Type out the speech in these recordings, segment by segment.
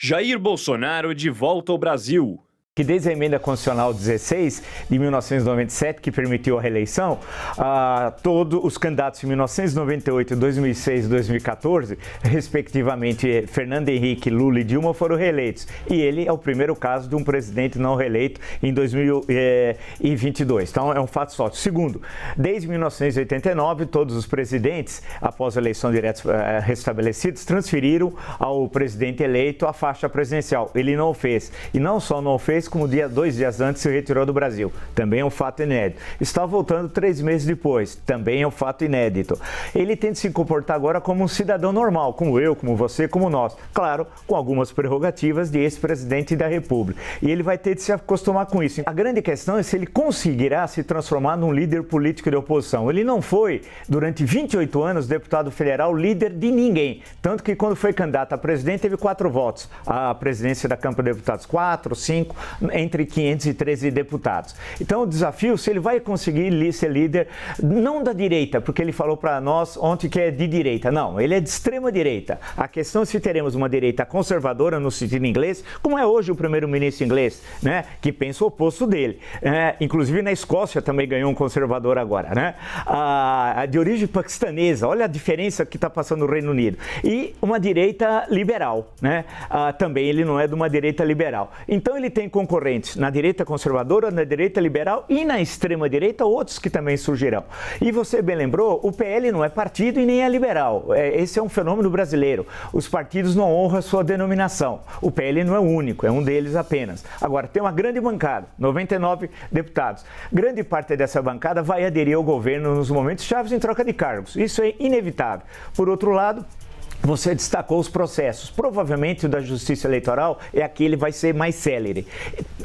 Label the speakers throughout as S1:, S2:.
S1: Jair Bolsonaro de volta ao Brasil.
S2: Que desde a emenda constitucional 16 de 1997, que permitiu a reeleição, todos os candidatos em 1998, 2006 e 2014, respectivamente Fernando Henrique, Lula e Dilma, foram reeleitos. E ele é o primeiro caso de um presidente não reeleito em 2022. Então, é um fato só. Segundo, desde 1989, todos os presidentes, após a eleição direta restabelecidos, transferiram ao presidente eleito a faixa presidencial. Ele não o fez. E não só não o fez, como 2 dias antes se retirou do Brasil. Também é um fato inédito. Está voltando 3 meses depois. Também é um fato inédito. Ele tem de se comportar agora como um cidadão normal, como eu, como você, como nós. Claro, com algumas prerrogativas de ex-presidente da República. E ele vai ter de se acostumar com isso. A grande questão é se ele conseguirá se transformar num líder político de oposição. Ele não foi, durante 28 anos, deputado federal, líder de ninguém. Tanto que quando foi candidato a presidente, teve 4 votos. A presidência da Câmara de Deputados, 4, 5, entre 513 deputados. Então, o desafio, se ele vai conseguir ser líder, não da direita, porque ele falou para nós ontem que é de direita. Não, ele é de extrema direita. A questão é se teremos uma direita conservadora, no sentido inglês, como é hoje o primeiro-ministro inglês, né, que pensa o oposto dele. Inclusive, na Escócia também ganhou um conservador agora, né? De origem paquistanesa, olha a diferença que está passando no Reino Unido. E uma direita liberal, né? Também ele não é de uma direita liberal. Então, ele tem concorrentes na direita conservadora, na direita liberal e na extrema-direita, outros que também surgirão. E você bem lembrou, o PL não é partido e nem é liberal. Esse é um fenômeno brasileiro. Os partidos não honram a sua denominação. O PL não é o único, é um deles apenas. Agora, tem uma grande bancada, 99 deputados. Grande parte dessa bancada vai aderir ao governo nos momentos chaves em troca de cargos. Isso é inevitável. Por outro lado, você destacou os processos. Provavelmente o da Justiça Eleitoral é aquele que vai ser mais célere.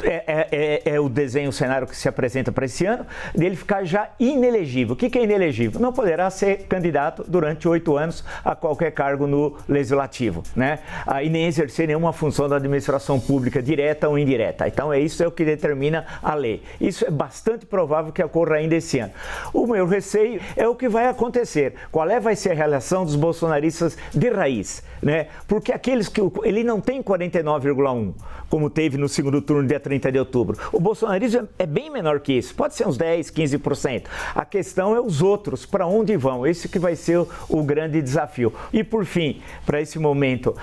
S2: É o desenho, o cenário que se apresenta para esse ano, dele ficar já inelegível. O que é inelegível? Não poderá ser candidato durante 8 anos a qualquer cargo no Legislativo, né? E nem exercer nenhuma função da administração pública, direta ou indireta. Então, isso é o que determina a lei. Isso é bastante provável que ocorra ainda esse ano. O meu receio é o que vai acontecer. Qual vai ser a relação dos bolsonaristas de raiz, né? Porque aqueles que ele não tem 49,1, como teve no segundo turno, dia 30 de outubro. O bolsonarismo é bem menor que isso, pode ser uns 10, 15%. A questão é os outros, para onde vão? Esse que vai ser o grande desafio. E por fim, para esse momento,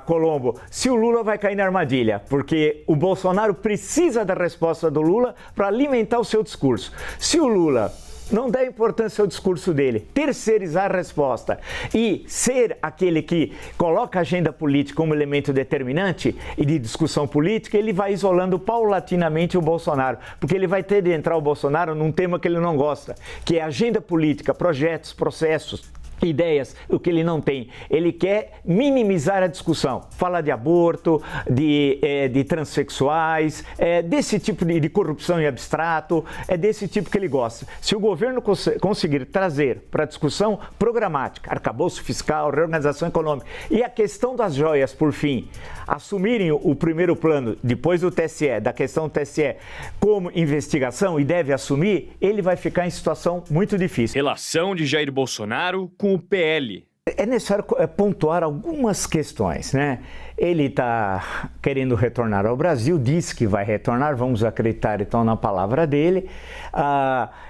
S2: Colombo, se o Lula vai cair na armadilha, porque o Bolsonaro precisa da resposta do Lula para alimentar o seu discurso. Se o Lula não dá importância ao discurso dele, terceirizar a resposta e ser aquele que coloca a agenda política como elemento determinante e de discussão política, ele vai isolando paulatinamente o Bolsonaro, porque ele vai ter de entrar o Bolsonaro num tema que ele não gosta, que é agenda política, projetos, processos, ideias, o que ele não tem. Ele quer minimizar a discussão, falar de aborto, de transexuais, desse tipo de corrupção em abstrato, é desse tipo que ele gosta. Se o governo conseguir trazer para a discussão programática, arcabouço fiscal, reorganização econômica e a questão das joias, por fim, assumirem o primeiro plano, depois do TSE, da questão do TSE, como investigação e deve assumir, ele vai ficar em situação muito difícil.
S1: Relação de Jair Bolsonaro com o PL.
S2: É necessário pontuar algumas questões, né? Ele está querendo retornar ao Brasil, disse que vai retornar, vamos acreditar então na palavra dele.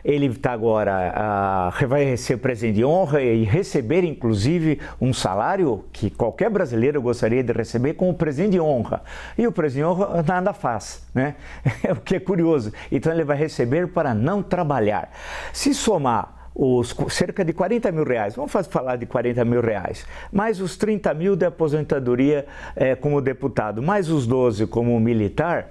S2: Ele está agora, vai ser presidente de honra e receber inclusive um salário que qualquer brasileiro gostaria de receber como presidente de honra. E o presidente de honra nada faz, né? É o que é curioso. Então ele vai receber para não trabalhar. Se somar os cerca de 40 mil reais, vamos falar de 40 mil reais, mais os 30 mil de aposentadoria como deputado, mais os 12 como militar,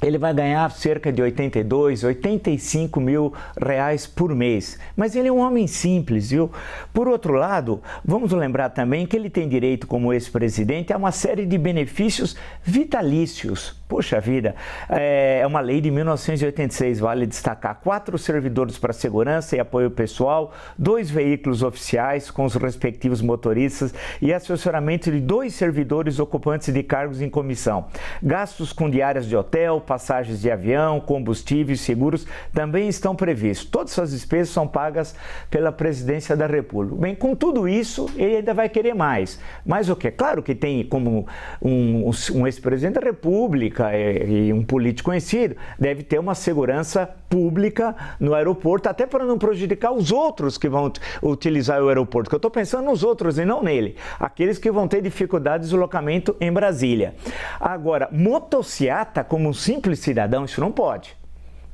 S2: ele vai ganhar cerca de 82, 85 mil reais por mês. Mas ele é um homem simples, viu? Por outro lado, vamos lembrar também que ele tem direito, como ex-presidente, a uma série de benefícios vitalícios. Puxa vida, é uma lei de 1986, vale destacar 4 servidores para segurança e apoio pessoal, 2 veículos oficiais com os respectivos motoristas e assessoramento de 2 servidores ocupantes de cargos em comissão. Gastos com diárias de hotel, passagens de avião, combustíveis, seguros também estão previstos. Todas essas despesas são pagas pela Presidência da República. Bem, com tudo isso, ele ainda vai querer mais. Mas o quê? Claro que tem como um ex-presidente da República e um político conhecido, deve ter uma segurança pública no aeroporto, até para não prejudicar os outros que vão utilizar o aeroporto, porque eu estou pensando nos outros e não nele, aqueles que vão ter dificuldade de deslocamento em Brasília. Agora, motociata como um simples cidadão, isso não pode.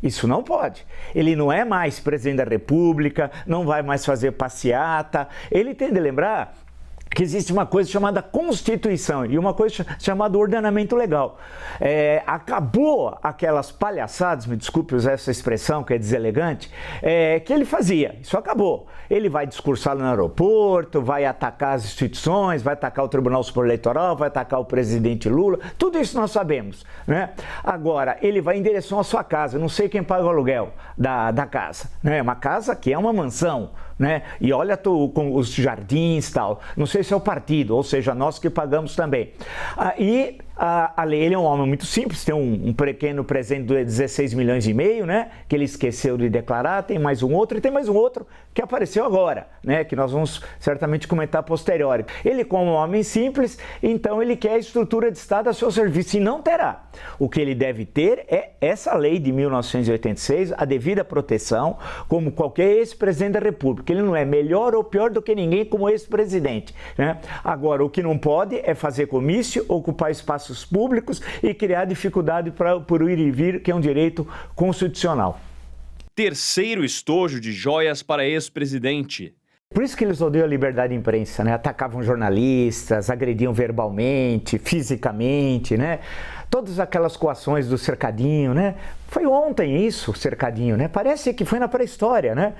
S2: Isso não pode. Ele não é mais presidente da República, não vai mais fazer passeata, ele tem de lembrar que existe uma coisa chamada Constituição e uma coisa chamada ordenamento legal. Acabou aquelas palhaçadas, me desculpe usar essa expressão que é deselegante, que ele fazia. Isso acabou. Ele vai discursar no aeroporto, vai atacar as instituições, vai atacar o Tribunal Superior Eleitoral, vai atacar o presidente Lula, tudo isso nós sabemos, né? Agora, ele vai em direção à sua casa, não sei quem paga o aluguel da casa, né? Uma casa que é uma mansão, né? E olha com os jardins e tal, não sei se é o partido, ou seja, nós que pagamos também. A lei, ele é um homem muito simples, tem um pequeno presente de 16 milhões e meio, né? Que ele esqueceu de declarar, tem mais um outro e tem mais um outro que apareceu agora, né? Que nós vamos certamente comentar a posteriori. Ele, como um homem simples, então ele quer a estrutura de Estado a seu serviço e não terá. O que ele deve ter é essa lei de 1986, a devida proteção, como qualquer ex-presidente da República. Ele não é melhor ou pior do que ninguém como ex-presidente, né? Agora, o que não pode é fazer comício, ocupar espaços públicos e criar dificuldade por ir e vir, que é um direito constitucional.
S1: Terceiro estojo de joias para ex-presidente.
S2: Por isso que eles odeiam a liberdade de imprensa, né? Atacavam jornalistas, agrediam verbalmente, fisicamente, né? Todas aquelas coações do cercadinho, né? Foi ontem isso, o cercadinho, né? Parece que foi na pré-história, né?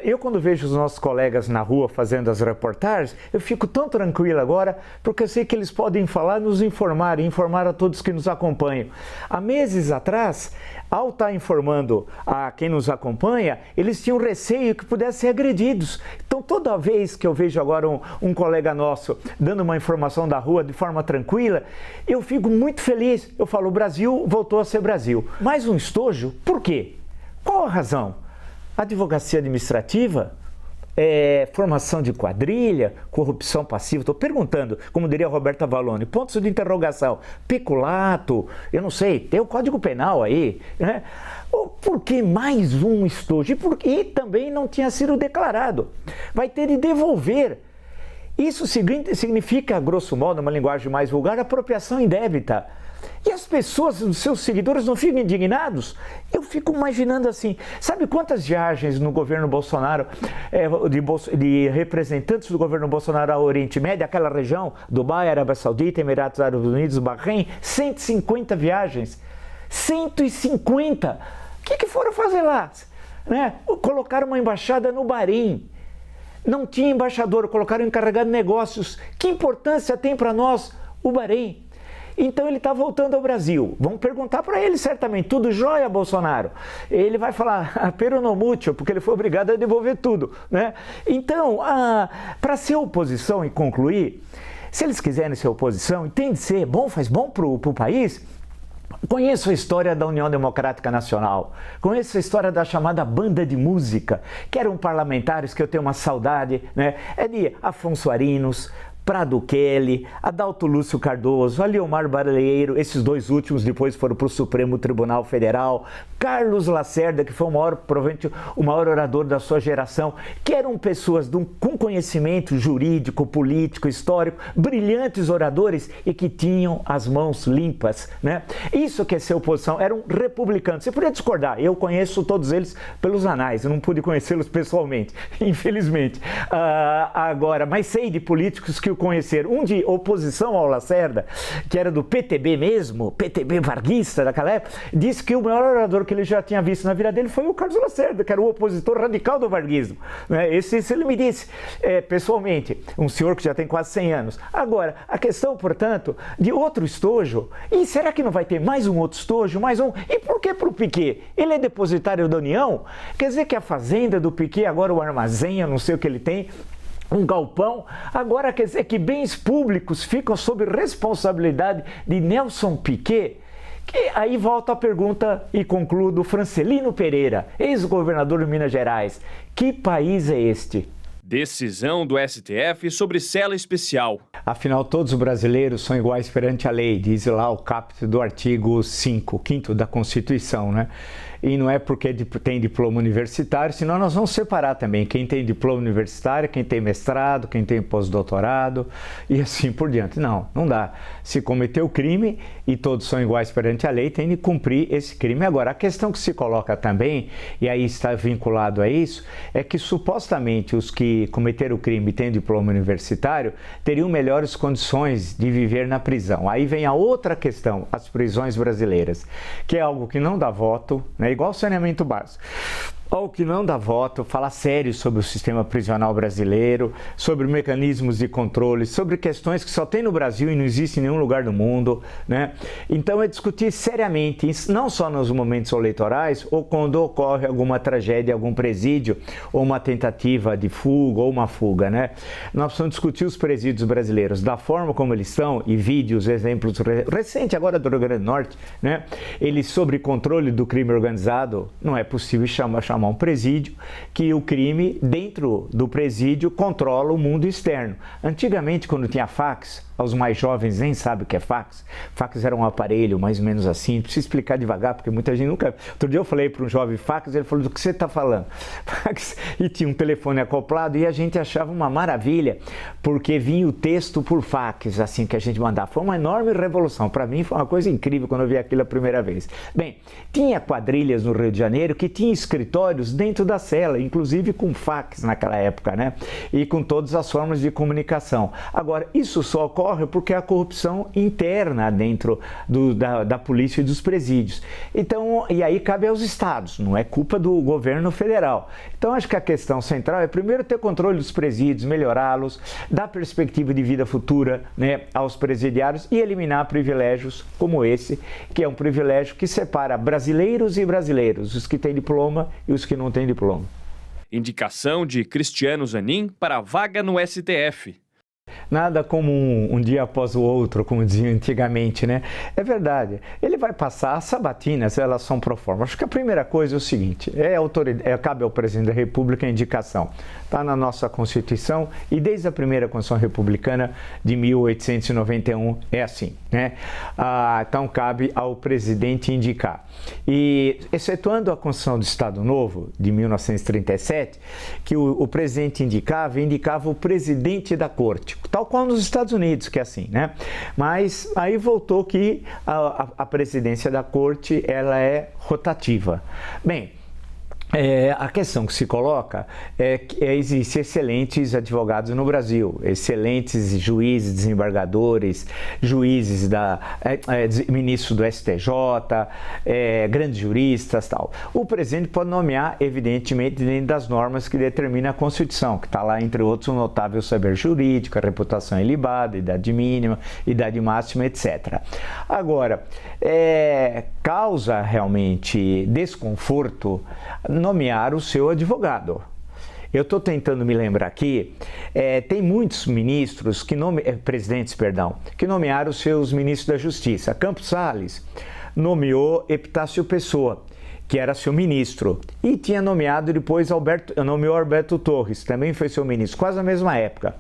S2: Eu, quando vejo os nossos colegas na rua fazendo as reportagens, eu fico tão tranquilo agora, porque eu sei que eles podem falar, nos informar, e informar a todos que nos acompanham. Há meses atrás, ao estar informando a quem nos acompanha, eles tinham receio que pudessem ser agredidos. Então, toda vez que eu vejo agora um colega nosso dando uma informação da rua de forma tranquila, eu fico muito feliz. Eu falo, o Brasil voltou a ser Brasil. Mais um estojo, por quê? Qual a razão? Advocacia administrativa? Formação de quadrilha? Corrupção passiva? Estou perguntando, como diria Roberta Vallone, pontos de interrogação. Peculato? Eu não sei, tem o Código Penal aí, né? Por que mais um estojo? E também não tinha sido declarado. Vai ter de devolver. Isso significa, grosso modo, uma linguagem mais vulgar, apropriação indébita. E as pessoas, os seus seguidores, não ficam indignados? Eu fico imaginando assim, sabe quantas viagens no governo Bolsonaro, de representantes do governo Bolsonaro ao Oriente Médio, aquela região, Dubai, Arábia Saudita, Emirados Árabes Unidos, Bahrein, 150 viagens. 150! O que foram fazer lá? Né? Colocaram uma embaixada no Bahrein. Não tinha embaixador, colocaram encarregado de negócios. Que importância tem para nós o Bahrein? Então ele está voltando ao Brasil. Vamos perguntar para ele certamente, tudo jóia, Bolsonaro? Ele vai falar, pero no mucho, porque ele foi obrigado a devolver tudo, né? Então, para ser oposição e concluir, se eles quiserem ser oposição, tem de ser bom, faz bom para o país. Conheço a história da União Democrática Nacional, conheço a história da chamada banda de música, que eram parlamentares que eu tenho uma saudade, né? É de Afonso Arinos, Prado Kelly, Adalto Lúcio Cardoso, Aliomar Barleiro, esses dois últimos depois foram para o Supremo Tribunal Federal, Carlos Lacerda, que foi provavelmente o maior orador da sua geração, que eram pessoas com conhecimento jurídico, político, histórico, brilhantes oradores e que tinham as mãos limpas, né? Isso que é ser oposição, eram republicanos. Você podia discordar, eu conheço todos eles pelos anais, eu não pude conhecê-los pessoalmente, infelizmente. Agora, mas sei de políticos que conhecer, um de oposição ao Lacerda, que era do PTB mesmo, PTB varguista daquela época, disse que o maior orador que ele já tinha visto na vida dele foi o Carlos Lacerda, que era o opositor radical do varguismo. Esse ele me disse pessoalmente, um senhor que já tem quase 100 anos. Agora, a questão, portanto, de outro estojo, e será que não vai ter mais um outro estojo, mais um? E por que para o Piquet? Ele é depositário da União? Quer dizer que a fazenda do Piquet, agora o armazém, eu não sei o que ele tem, um galpão, agora quer dizer que bens públicos ficam sob responsabilidade de Nelson Piquet? Que aí volta a pergunta e concluo do Francelino Pereira, ex-governador de Minas Gerais. Que país é este?
S1: Decisão do STF sobre cela especial.
S2: Afinal, todos os brasileiros são iguais perante a lei, diz lá o caput do artigo 5º da Constituição, né? E não é porque tem diploma universitário, senão nós vamos separar também quem tem diploma universitário, quem tem mestrado, quem tem pós-doutorado e assim por diante. Não, não dá. Se cometeu crime e todos são iguais perante a lei, tem de cumprir esse crime. Agora, a questão que se coloca também, e aí está vinculado a isso, é que supostamente os que cometeram o crime e têm diploma universitário teriam melhores condições de viver na prisão. Aí vem a outra questão, as prisões brasileiras, que é algo que não dá voto, né? Igual saneamento básico. Ou que não dá voto, fala sério sobre o sistema prisional brasileiro, sobre mecanismos de controle, sobre questões que só tem no Brasil e não existe em nenhum lugar do mundo, né? Então é discutir seriamente, não só nos momentos eleitorais ou quando ocorre alguma tragédia, algum presídio, ou uma tentativa de fuga ou uma fuga, né? Nós precisamos discutir os presídios brasileiros da forma como eles estão, e vídeos, exemplos recentes agora do Rio Grande do Norte, né? Eles sobre controle do crime organizado, não é possível chamar um presídio, que o crime dentro do presídio controla o mundo externo. Antigamente, quando tinha fax, aos mais jovens nem sabem o que é fax. Fax era um aparelho mais ou menos assim, preciso explicar devagar, porque muita gente nunca... Outro dia eu falei para um jovem fax, ele falou, do que você está falando? Fax, e tinha um telefone acoplado e a gente achava uma maravilha, porque vinha o texto por fax, assim, que a gente mandava. Foi uma enorme revolução. Para mim foi uma coisa incrível quando eu vi aquilo a primeira vez. Bem, tinha quadrilhas no Rio de Janeiro que tinha escritórios dentro da cela, inclusive com fax naquela época, né? E com todas as formas de comunicação. Agora, isso só ocorre porque a corrupção interna dentro da polícia e dos presídios. Então, e aí cabe aos estados, não é culpa do governo federal. Então, acho que a questão central é primeiro ter controle dos presídios, melhorá-los, dar perspectiva de vida futura, né, aos presidiários e eliminar privilégios como esse, que é um privilégio que separa brasileiros e brasileiros, os que têm diploma e os que não têm diploma.
S1: Indicação de Cristiano Zanin para a vaga no STF.
S2: Nada como um dia após o outro, como diziam antigamente, né? É verdade. Ele vai passar, as sabatinas, elas são pro forma. Acho que a primeira coisa é o seguinte, cabe ao presidente da República a indicação. Está na nossa Constituição e desde a primeira Constituição Republicana de 1891 é assim, né? Então cabe ao presidente indicar. E excetuando a Constituição do Estado Novo de 1937, que o presidente indicava o presidente da Corte, tal qual nos Estados Unidos, que é assim, né? Mas aí voltou que a presidência da Corte, ela é rotativa. Bem, a questão que se coloca é que existem excelentes advogados no Brasil, excelentes juízes, desembargadores, juízes, ministros do STJ, grandes juristas, tal. O presidente pode nomear, evidentemente, dentro das normas que determina a Constituição, que está lá, entre outros, um notável saber jurídico, a reputação ilibada, idade mínima, idade máxima, etc. Agora, causa realmente desconforto nomear o seu advogado. Eu estou tentando me lembrar aqui, tem muitos ministros, presidentes, que nomearam os seus ministros da Justiça. Campos Salles nomeou Epitácio Pessoa, que era seu ministro, e tinha nomeado depois nomeou Alberto Torres, também foi seu ministro, quase na mesma época.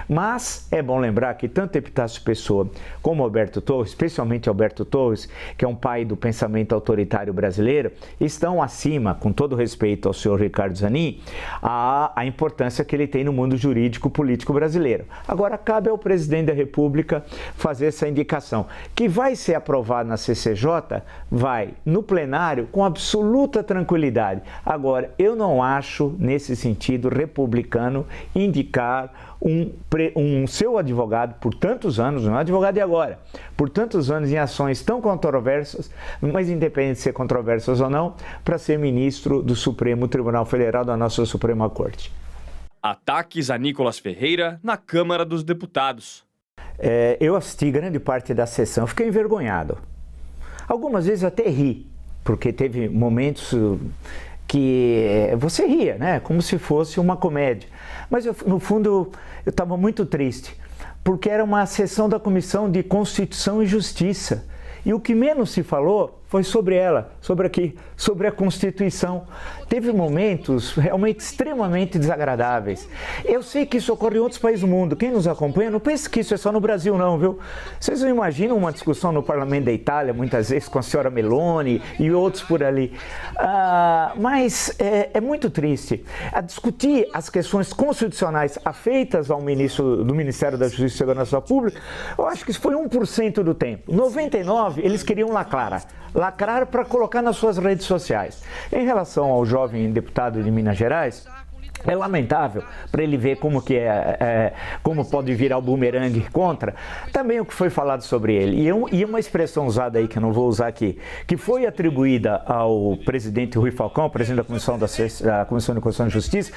S2: Mas é bom lembrar que tanto Epitácio Pessoa como Alberto Torres, especialmente Alberto Torres, que é um pai do pensamento autoritário brasileiro, estão acima, com todo respeito ao senhor Ricardo Zanin, a importância que ele tem no mundo jurídico político brasileiro. Agora, cabe ao presidente da República fazer essa indicação, que vai ser aprovada na CCJ, vai no plenário com absoluta absoluta tranquilidade. Agora, eu não acho, nesse sentido, republicano indicar um seu advogado por tantos anos, não é advogado de agora, por tantos anos em ações tão controversas, mas independente de ser controversas ou não, para ser ministro do Supremo Tribunal Federal da nossa Suprema Corte.
S1: Ataques a Nicolas Ferreira na Câmara dos Deputados.
S2: Eu assisti grande parte da sessão, fiquei envergonhado. Algumas vezes até ri, porque teve momentos que você ria, né? Como se fosse uma comédia. Mas no fundo eu estava muito triste, porque era uma sessão da Comissão de Constituição e Justiça. E o que menos se falou foi sobre ela, sobre a Constituição. Teve momentos realmente extremamente desagradáveis. Eu sei que isso ocorre em outros países do mundo. Quem nos acompanha, não pense que isso é só no Brasil não, viu? Vocês não imaginam uma discussão no Parlamento da Itália, muitas vezes com a senhora Meloni e outros por ali. Mas é muito triste. A discutir as questões constitucionais afeitas ao ministro do Ministério da Justiça e Segurança Pública, eu acho que isso foi 1% do tempo. 99% eles queriam lacrar para colocar nas suas redes sociais. Em relação ao jovem deputado de Minas Gerais, é lamentável para ele ver como como pode virar o bumerangue contra, também o que foi falado sobre ele. E uma expressão usada aí, que eu não vou usar aqui, que foi atribuída ao presidente Rui Falcão, presidente da Comissão de Constituição e Justiça,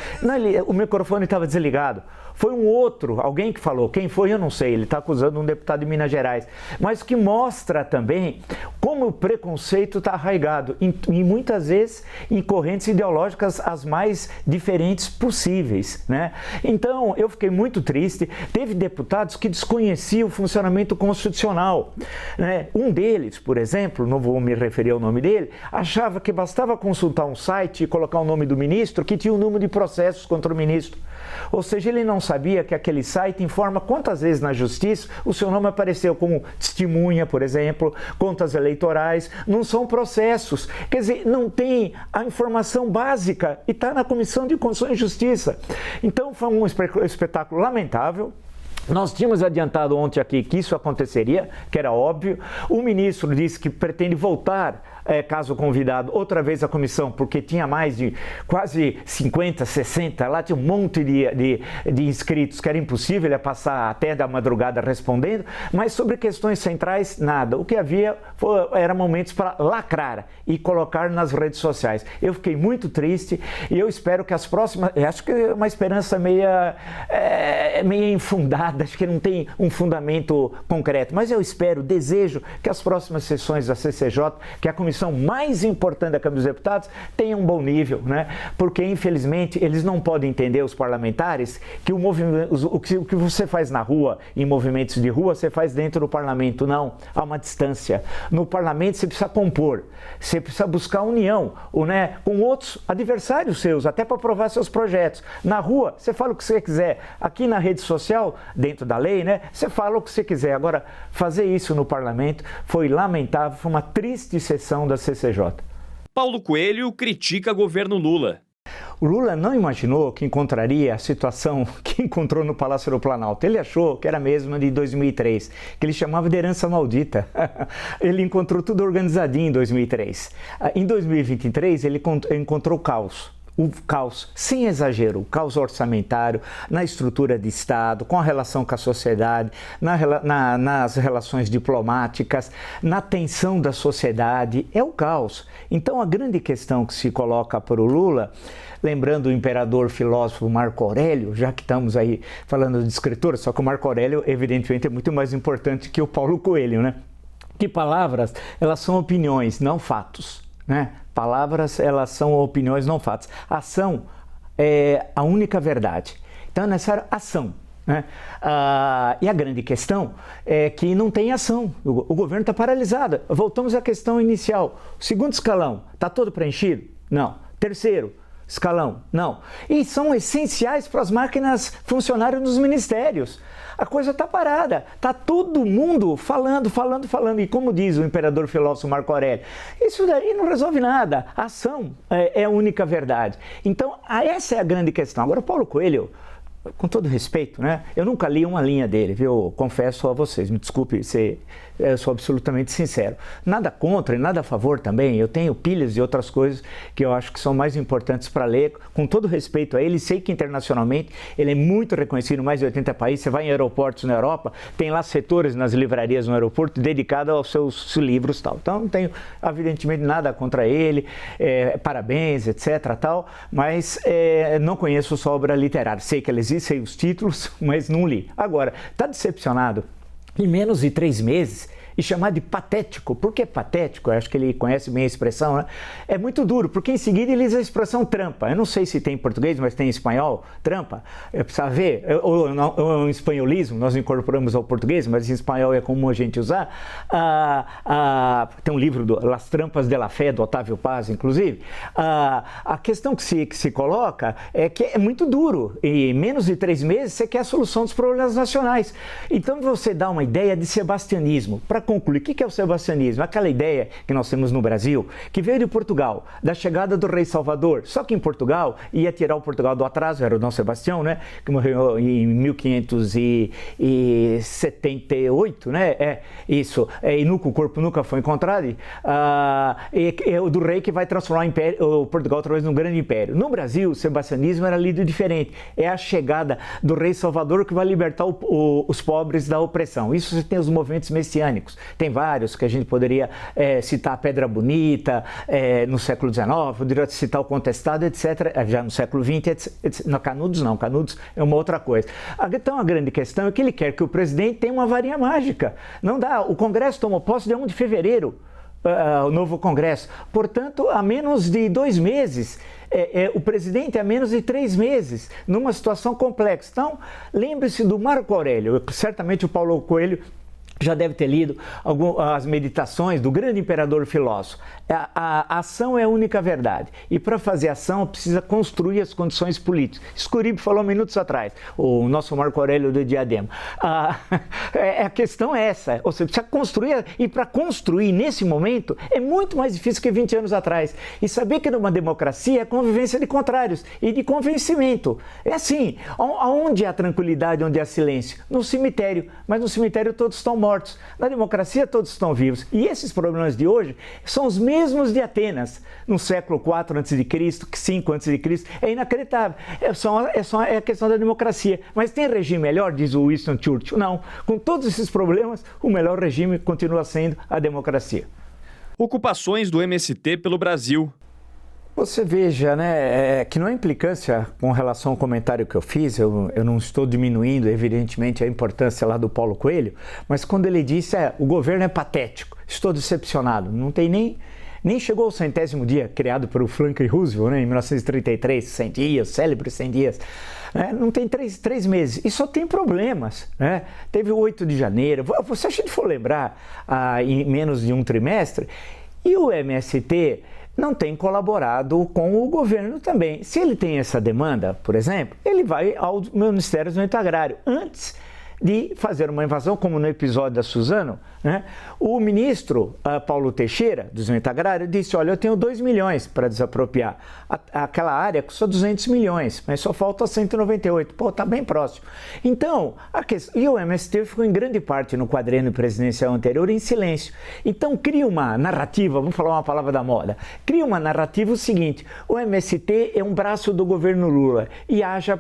S2: o microfone estava desligado. Foi um outro, alguém que falou, quem foi eu não sei, ele está acusando um deputado de Minas Gerais, mas que mostra também como o preconceito está arraigado, e muitas vezes em correntes ideológicas as mais diferentes possíveis, né? Então, eu fiquei muito triste. Teve deputados que desconheciam o funcionamento constitucional, né? Um deles, por exemplo, não vou me referir ao nome dele, achava que bastava consultar um site e colocar o nome do ministro que tinha o número de processos contra o ministro. Ou seja, ele não sabia que aquele site informa quantas vezes na justiça o seu nome apareceu como testemunha, por exemplo, contas eleitorais, não são processos. Quer dizer, não tem a informação básica e está na Comissão de Constituição e Justiça. Então foi um espetáculo lamentável. Nós tínhamos adiantado ontem aqui que isso aconteceria, que era óbvio. O ministro disse que pretende voltar, caso convidado, outra vez à comissão, porque tinha mais de quase 50, 60, lá tinha um monte de inscritos, que era impossível, ele ia passar até da madrugada respondendo, mas sobre questões centrais, nada. O que havia era momentos para lacrar e colocar nas redes sociais. Eu fiquei muito triste e eu espero que as próximas, acho que é uma esperança meia infundada, acho que não tem um fundamento concreto, mas eu espero, desejo que as próximas sessões da CCJ, que é a comissão mais importante da Câmara dos Deputados, tenham um bom nível, né? Porque infelizmente eles não podem entender, os parlamentares, que o que você faz na rua, em movimentos de rua, você faz dentro do parlamento. Não, há uma distância. No parlamento você precisa compor, você precisa buscar união, né, com outros adversários seus, até para aprovar seus projetos. Na rua você fala o que você quiser, aqui na rede social, dentro da lei, né, você fala o que você quiser. Agora, fazer isso no parlamento foi lamentável, foi uma triste sessão da CCJ.
S1: Paulo Coelho critica governo Lula.
S2: O Lula não imaginou que encontraria a situação que encontrou no Palácio do Planalto. Ele achou que era a mesma de 2003, que ele chamava de herança maldita. Ele encontrou tudo organizadinho em 2003. Em 2023, ele encontrou caos. O caos, sem exagero, o caos orçamentário, na estrutura de Estado, com a relação com a sociedade, nas relações diplomáticas, na tensão da sociedade, é o caos. Então a grande questão que se coloca para o Lula, lembrando o imperador filósofo Marco Aurélio, já que estamos aí falando de escritor, só que o Marco Aurélio evidentemente é muito mais importante que o Paulo Coelho, né? Que palavras, elas são opiniões, não fatos, né? Palavras, elas são opiniões, não fatos. Ação é a única verdade. Então é necessário ação, né? E a grande questão é que não tem ação. O governo está paralisado. Voltamos à questão inicial. O segundo escalão, está todo preenchido? Não. Terceiro escalão? Não. E são essenciais para as máquinas funcionarem nos ministérios. A coisa está parada, está todo mundo falando. E como diz o imperador filósofo Marco Aurélio, isso daí não resolve nada. A ação é a única verdade. Então, essa é a grande questão. Agora, o Paulo Coelho com todo respeito, né? Eu nunca li uma linha dele, viu? Confesso a vocês, me desculpe ser... Eu sou absolutamente sincero. Nada contra e nada a favor também. Eu tenho pilhas de outras coisas que eu acho que são mais importantes para ler. Com todo respeito a ele, sei que internacionalmente ele é muito reconhecido em mais de 80 países. Você vai em aeroportos na Europa, tem lá setores nas livrarias no aeroporto dedicados aos seus livros e tal. Então não tenho, evidentemente, nada contra ele, parabéns, etc. tal, mas não conheço sua obra literária. Sei que ela existe, sei os títulos, mas não li. Agora, está decepcionado? Em menos de 3 meses, e chamar de patético. Por que patético? Eu acho que ele conhece bem a expressão, né? É muito duro, porque em seguida ele usa a expressão trampa. Eu não sei se tem em português, mas tem em espanhol, trampa. Eu precisava ver, ou em espanholismo, nós incorporamos ao português, mas em espanhol é comum a gente usar. Tem um livro, Las Trampas de la Fé, do Otávio Paz, inclusive. A questão que se coloca é que é muito duro. E em menos de 3 meses você quer a solução dos problemas nacionais. Então você dá uma ideia de sebastianismo. Para concluir, o que é o sebastianismo? Aquela ideia que nós temos no Brasil, que veio de Portugal, da chegada do rei Salvador, só que em Portugal ia tirar o Portugal do atraso, era o Dom Sebastião, né, que morreu em 1578, né, isso, e o corpo nunca foi encontrado, do rei que vai transformar o Portugal através de um grande império. No Brasil, o sebastianismo era lido diferente, é a chegada do rei Salvador que vai libertar os pobres da opressão. Isso você tem os movimentos messiânicos. Tem vários que a gente poderia citar a Pedra Bonita no século XIX, poderia citar o Contestado, etc., já no século XX, etc. No Canudos não, Canudos é uma outra coisa. Então a grande questão é que ele quer que o presidente tenha uma varinha mágica. Não dá, o Congresso tomou posse dia 1 de fevereiro, o novo Congresso. Portanto, há menos de 2 meses, o presidente há menos de 3 meses, numa situação complexa. Então, lembre-se do Marco Aurélio, certamente o Paulo Coelho já deve ter lido as meditações do grande imperador filósofo. A ação é a única verdade. E para fazer ação, precisa construir as condições políticas. Escuribe falou minutos atrás, o nosso Marco Aurélio do Diadema. A questão é essa. Ou seja, precisa construir. E para construir nesse momento é muito mais difícil que 20 anos atrás. E saber que numa democracia é convivência de contrários e de convencimento. É assim. Aonde há tranquilidade, onde há silêncio? No cemitério. Mas no cemitério todos estão mortos. Na democracia todos estão vivos. E esses problemas de hoje são os mesmos de Atenas, no século IV a.C., V a.C. É inacreditável. É a questão da democracia. Mas tem regime melhor, diz o Winston Churchill? Não. Com todos esses problemas, o melhor regime continua sendo a democracia.
S1: Ocupações do MST pelo Brasil.
S2: Você veja, né, que não há implicância com relação ao comentário que eu fiz, eu não estou diminuindo, evidentemente, a importância lá do Paulo Coelho, mas quando ele disse, o governo é patético, estou decepcionado, não tem nem chegou ao 100º dia, criado pelo Franklin Roosevelt, né, em 1933, 100 dias, célebre 100 dias, não tem 3 meses, e só tem problemas, né? Teve o 8 de janeiro, se a gente for lembrar, em menos de um trimestre, e o MST não tem colaborado com o governo também. Se ele tem essa demanda, por exemplo, ele vai ao Ministério do Desenvolvimento Agrário. Antes de fazer uma invasão, como no episódio da Suzano, né, o ministro Paulo Teixeira, do Desenvolvimento Agrário, disse, olha, eu tenho 2 milhões para desapropriar. Aquela área custa 200 milhões, mas só falta 198. Pô, tá bem próximo. Então, e o MST ficou em grande parte no quadrênio presidencial anterior em silêncio. Então, cria uma narrativa, vamos falar uma palavra da moda, cria uma narrativa o seguinte, o MST é um braço do governo Lula e age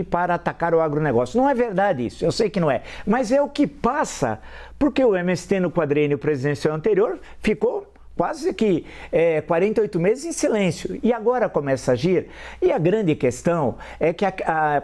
S2: para atacar o agronegócio. Não é verdade isso, eu sei que não é, mas é o que passa, porque o MST no quadrênio presidencial anterior ficou quase que 48 meses em silêncio, e agora começa a agir. E a grande questão é que,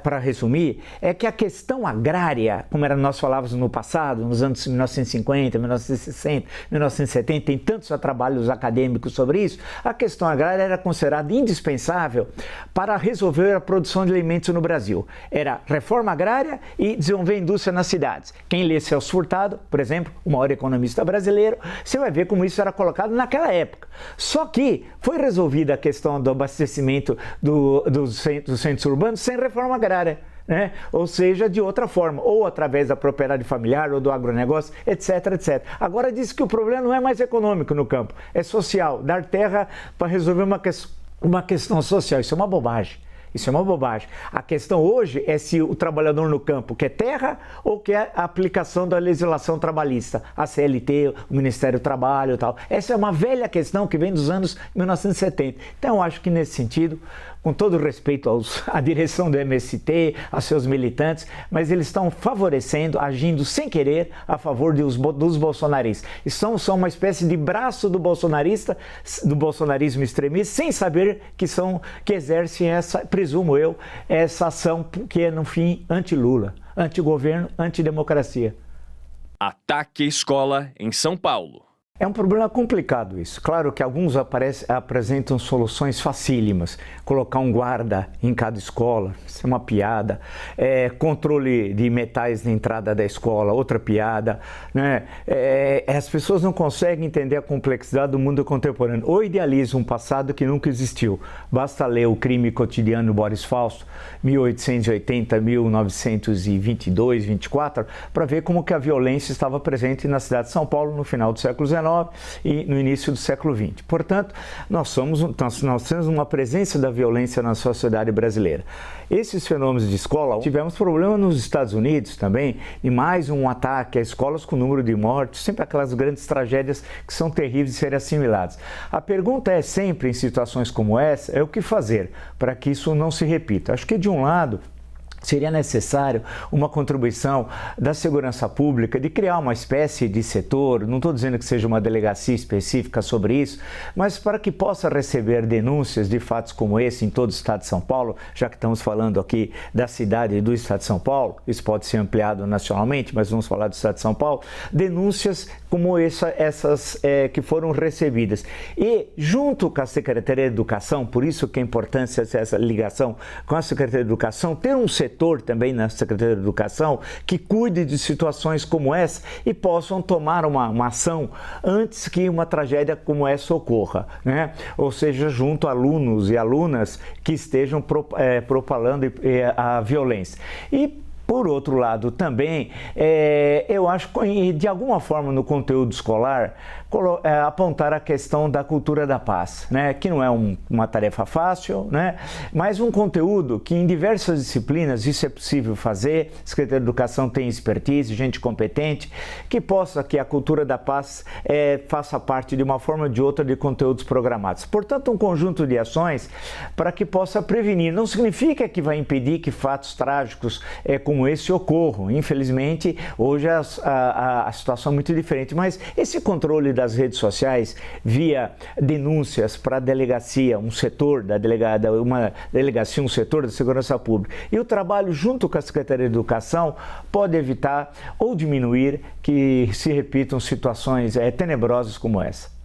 S2: para resumir, é que a questão agrária, como nós falávamos no passado, nos anos 1950, 1960, 1970, tem tantos trabalhos acadêmicos sobre isso, a questão agrária era considerada indispensável para resolver a produção de alimentos no Brasil. Era reforma agrária e desenvolver a indústria nas cidades. Quem lê Celso Furtado, por exemplo, o maior economista brasileiro, você vai ver como isso era colocado naquela época. Só que foi resolvida a questão do abastecimento dos centros urbanos sem reforma agrária, né? Ou seja, de outra forma, ou através da propriedade familiar ou do agronegócio, etc, etc. Agora diz que o problema não é mais econômico no campo, é social, dar terra para resolver uma questão social. Isso é uma bobagem. Isso é uma bobagem. A questão hoje é se o trabalhador no campo quer terra ou quer a aplicação da legislação trabalhista, a CLT, o Ministério do Trabalho e tal. Essa é uma velha questão que vem dos anos 1970. Então eu acho que nesse sentido, com todo respeito à direção do MST, a seus militantes, mas eles estão favorecendo, agindo sem querer a favor dos bolsonaristas. E são uma espécie de braço do bolsonarismo extremista, sem saber que exercem essa, presumo eu, essa ação que é, no fim, anti-Lula, anti-governo, antidemocracia.
S1: Ataque à escola em São Paulo.
S2: É um problema complicado isso. Claro que alguns apresentam soluções facílimas. Colocar um guarda em cada escola, isso é uma piada. Controle de metais na entrada da escola, outra piada. Né? As pessoas não conseguem entender a complexidade do mundo contemporâneo. Ou idealizam um passado que nunca existiu. Basta ler O Crime Cotidiano, Boris Fausto, 1880-1922, 24, para ver como que a violência estava presente na cidade de São Paulo no final do século XIX e no início do século XX. Portanto, nós temos uma presença da violência na sociedade brasileira. Esses fenômenos de escola, tivemos problema nos Estados Unidos também, e mais um ataque a escolas com número de mortes, sempre aquelas grandes tragédias que são terríveis de serem assimiladas. A pergunta é sempre, em situações como essa, o que fazer para que isso não se repita? Acho que, de um lado, seria necessário uma contribuição da segurança pública de criar uma espécie de setor, não estou dizendo que seja uma delegacia específica sobre isso, mas para que possa receber denúncias de fatos como esse em todo o estado de São Paulo, já que estamos falando aqui da cidade e do estado de São Paulo, isso pode ser ampliado nacionalmente, mas vamos falar do estado de São Paulo, denúncias como essas que foram recebidas. E junto com a Secretaria de Educação, por isso que a importância dessa ligação com a Secretaria de Educação, ter um setor também na Secretaria de Educação que cuide de situações como essa e possam tomar uma ação antes que uma tragédia como essa ocorra, né? Ou seja, junto a alunos e alunas que estejam propalando a violência. E, por outro lado, também, eu acho que, de alguma forma, no conteúdo escolar, apontar a questão da cultura da paz, né? Que não é uma tarefa fácil, né? Mas um conteúdo que, em diversas disciplinas, isso é possível fazer. A Secretaria de Educação tem expertise, gente competente, que a cultura da paz faça parte, de uma forma ou de outra, de conteúdos programados. Portanto, um conjunto de ações para que possa prevenir. Não significa que vai impedir que fatos trágicos como esse ocorram. Infelizmente, hoje a situação é muito diferente, mas esse controle das redes sociais via denúncias para a delegacia, um setor da uma delegacia, um setor da segurança pública, e o trabalho junto com a Secretaria de Educação pode evitar ou diminuir que se repitam situações tenebrosas como essa.